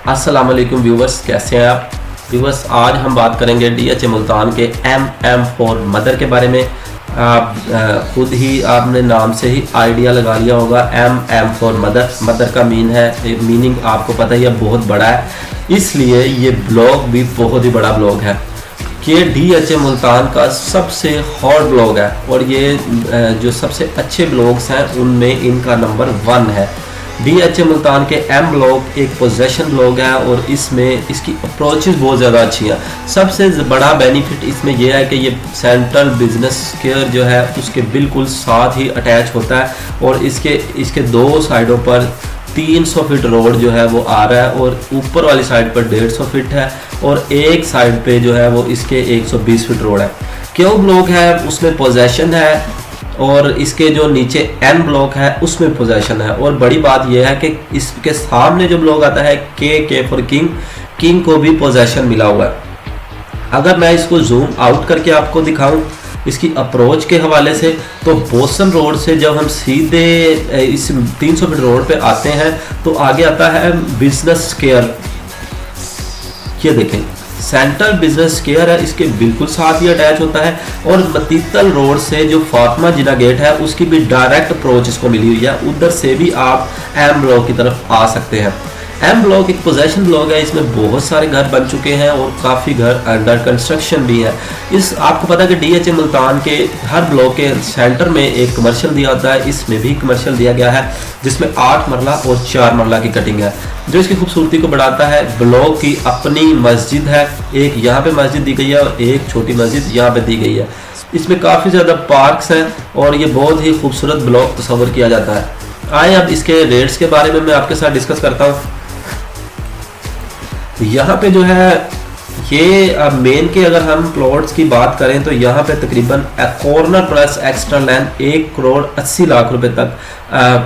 अस्सलाम वालेकुम व्यूवर्स, कैसे हैं आप व्यूवर्स। आज हम बात करेंगे DHA मुल्तान के MM4 मदर के बारे में। आप खुद ही आपने नाम से ही आइडिया लगा लिया होगा। MM4 मदर का मीनिंग आपको पता ही है, बहुत बड़ा है, इसलिए ये ब्लॉग भी बहुत ही बड़ा ब्लॉग है कि DHA मुल्तान का सबसे हॉट ब्लॉग है और ये जो सबसे अच्छे ब्लॉग्स हैं उनमें इनका नंबर 1 है। DHA मुल्तान के M ब्लॉग एक पोजेशन ब्लॉग है और इसमें इसकी अप्रोचेस बहुत ज़्यादा अच्छी हैं। सबसे बड़ा बेनिफिट इसमें यह है कि ये सेंट्रल बिजनेस स्क्वायर जो है उसके बिल्कुल साथ ही अटैच होता है और इसके दो साइडों पर 300 फीट रोड जो है वो आ रहा है और ऊपर वाली साइड पर 150 फीट है और एक साइड पे जो है वो इसके 120 फीट रोड है। क्यों ब्लॉक है उसमें पोजेशन है और इसके जो नीचे N ब्लॉक है उसमें पोजेशन है। और बड़ी बात यह है कि इसके सामने जो ब्लॉक आता है K फॉर किंग को भी पोजेशन मिला हुआ है। अगर मैं इसको जूम आउट करके आपको दिखाऊं इसकी अप्रोच के हवाले से, तो बोसन रोड से जब हम सीधे इस 300 फीट रोड पे आते हैं तो आगे आता है बिजनेस स्क्वायर। ये देखें, सेंट्रल बिजनेस स्क्वायर है, इसके बिल्कुल साथ ही अटैच होता है और मतीतल रोड से जो फातिमा जिना गेट है उसकी भी डायरेक्ट अप्रोच इसको मिली हुई है। उधर से भी आप M ब्लॉक की तरफ आ सकते हैं। M ब्लॉक एक पोजेशन ब्लॉक है, इसमें बहुत सारे घर बन चुके हैं और काफ़ी घर अंडर कंस्ट्रक्शन भी है। आपको पता है कि DHA मुल्तान के हर ब्लॉक के सेंटर में एक कमर्शियल दिया होता है, इसमें भी कमर्शियल दिया गया है जिसमें 8 मरला और 4 मरला की कटिंग है जो इसकी खूबसूरती को बढ़ाता है। ब्लॉक की अपनी मस्जिद है, एक यहाँ पे मस्जिद दी गई है और एक छोटी मस्जिद यहाँ पे दी गई है। इसमें काफ़ी ज़्यादा पार्क्स हैं और ये बहुत ही खूबसूरत ब्लॉक तस्वर किया जाता है। आए अब इसके रेट्स के बारे में मैं आपके साथ डिस्कस करता हूँ। यहाँ पे जो है ये मेन के अगर हम प्लॉट्स की बात करें तो यहाँ पे तकरीबन corner plus extra land 1 crore 80 lakh रुपए तक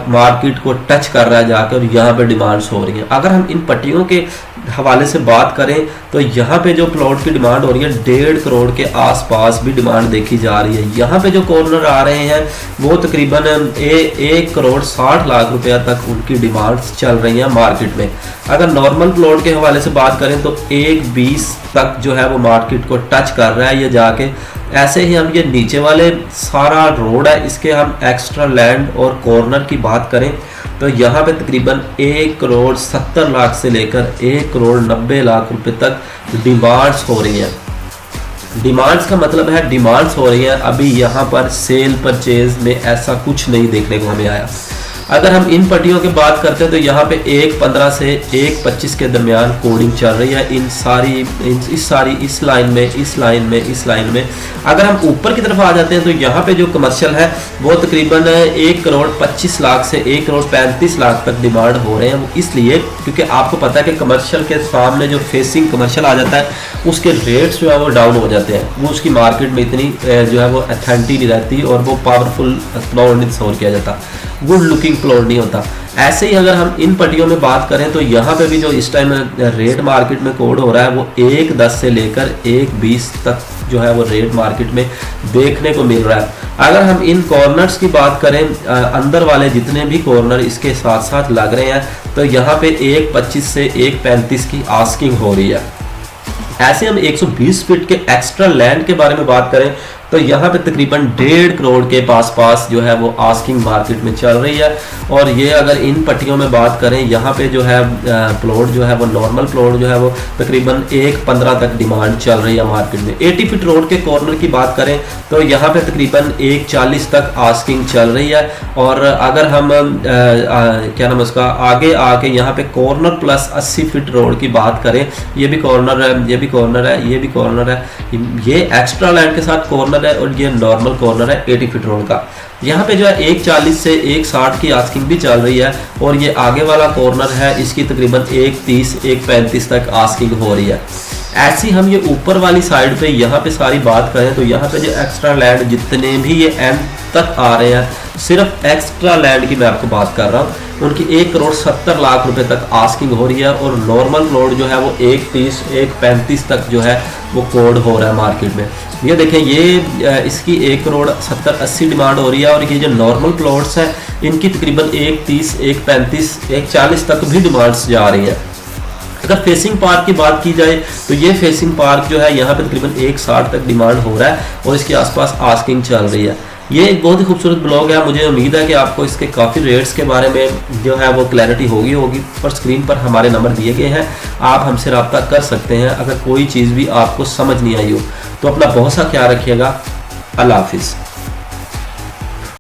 मार्केट को टच कर रहा है जाकर और यहाँ पे डिमांड्स हो रही हैं। अगर हम इन पट्टियों के हवाले से बात करें तो यहाँ पे जो प्लॉट की डिमांड हो रही है 1.5 करोड़ के आसपास भी डिमांड देखी जा रही है। यहाँ पे जो कॉर्नर आ रहे हैं वो तकरीबन 1 करोड़ 60 लाख रुपया तक उनकी डिमांड्स चल रही हैं मार्केट में। अगर नॉर्मल प्लॉट के हवाले से बात करें तो 1.20 तक जो है वो मार्केट को टच कर रहा है ये जाके। ऐसे ही हम ये नीचे वाले सारा रोड है, इसके हम एक्स्ट्रा लैंड और कॉर्नर की बात करें तो यहाँ पे तकरीबन 1 करोड़ 70 लाख से लेकर 1 करोड़ 90 लाख रुपए तक डिमांड्स हो रही हैं। डिमांड्स का मतलब है डिमांड्स हो रही हैं, अभी यहाँ पर सेल परचेज में ऐसा कुछ नहीं देखने को हमें आया। अगर हम इन पट्टियों की बात करते हैं तो यहाँ पे 1.15 से 1.25 के दरमियान कोडिंग चल रही है इस लाइन में। अगर हम ऊपर की तरफ आ जाते हैं तो यहाँ पे जो कमर्शियल है वो तकरीबन 1 करोड़ 25 लाख से 1 करोड़ 35 लाख तक डिमांड हो रहे हैं। वो इसलिए क्योंकि आपको पता है कि कमर्शियल के सामने जो फेसिंग कमर्शियल आ जाता है उसके रेट्स जो है वो डाउन हो जाते हैं, वो उसकी मार्केट में इतनी जो है वो अथेंटिक नहीं रहती और वो पावरफुल प्लॉट नहीं तस्वर किया जाता, गुड लुकिंग प्लॉट नहीं होता। ऐसे ही अगर हम इन पट्टियों में बात करें तो यहाँ पे भी जो इस टाइम रेट मार्केट में कोड हो रहा है वो 1.10 से लेकर 1.20 तक जो है वो रेट मार्केट में देखने को मिल रहा है। अगर हम इन कॉर्नर्स की बात करें, अंदर वाले जितने भी कॉर्नर इसके साथ साथ लग रहे हैं तो यहाँ पे 1.25 से 1.35 की आस्किंग हो रही है। ऐसे हम 120 फीट के एक्स्ट्रा लैंड के बारे में बात करें तो यहाँ पे तकरीबन 1.5 करोड़ के पास जो है वो आस्किंग मार्केट में चल रही है। और ये अगर इन पट्टियों में बात करें यहाँ पे जो है प्लॉट जो है वो नॉर्मल प्लॉट जो है वो तकरीबन 1.15 तक डिमांड चल रही है मार्केट में। 80 फीट रोड के कॉर्नर की बात करें तो यहाँ पे तकरीबन 1.40 तक आस्किंग चल रही है। और अगर हम क्या नाम उसका आगे आके यहाँ पे कॉर्नर प्लस 80 फीट रोड की बात करें, ये भी कॉर्नर है, ये भी कॉर्नर है, ये भी कॉर्नर है, ये एक्स्ट्रा लैंड के साथ कॉर्नर है और ये नॉर्मल कॉर्नर है 80 फीट रोड का। यहाँ पे जो है 1.40 से 1.60 की आस्किंग भी चल रही है और ये आगे वाला कॉर्नर है इसकी तकरीबन 1.30 1.35 तक आस्किंग हो रही है। ऐसी हम ये ऊपर वाली साइड पे यहाँ पे सारी बात करें तो यहाँ पे जो एक्स्ट्रा लैंड जितने भी ये एंड तक आ रहे हैं, सिर्फ एक्स्ट्रा लैंड की मैं आपको बात कर रहा हूँ, उनकी 1 करोड़ 70 लाख रुपए तक आस्किंग हो रही है और नॉर्मल प्लॉट जो है वो 1.30 1.35 तक जो है वो कोड हो रहा है मार्केट में। ये देखें, ये इसकी 1 करोड़ 70 80 डिमांड हो रही है और ये जो नॉर्मल प्लॉट्स हैं इनकी तकरीबन 1.30 1.35 1.40 तक भी डिमांड्स जा रही है। अगर फेसिंग पार्क की बात की जाए तो ये फेसिंग पार्क जो है यहाँ पे तकरीबन 160 तक डिमांड हो रहा है और इसके आसपास आस्किंग चल रही है। ये एक बहुत ही खूबसूरत ब्लॉग है, मुझे उम्मीद है कि आपको इसके काफ़ी रेट्स के बारे में जो है वो क्लैरिटी होगी पर स्क्रीन पर हमारे नंबर दिए गए हैं, आप हमसे रब्ता कर सकते हैं अगर कोई चीज़ भी आपको समझ नहीं आई हो। तो अपना बहुत सा ख्याल रखिएगा। अल्लाह हाफिज़।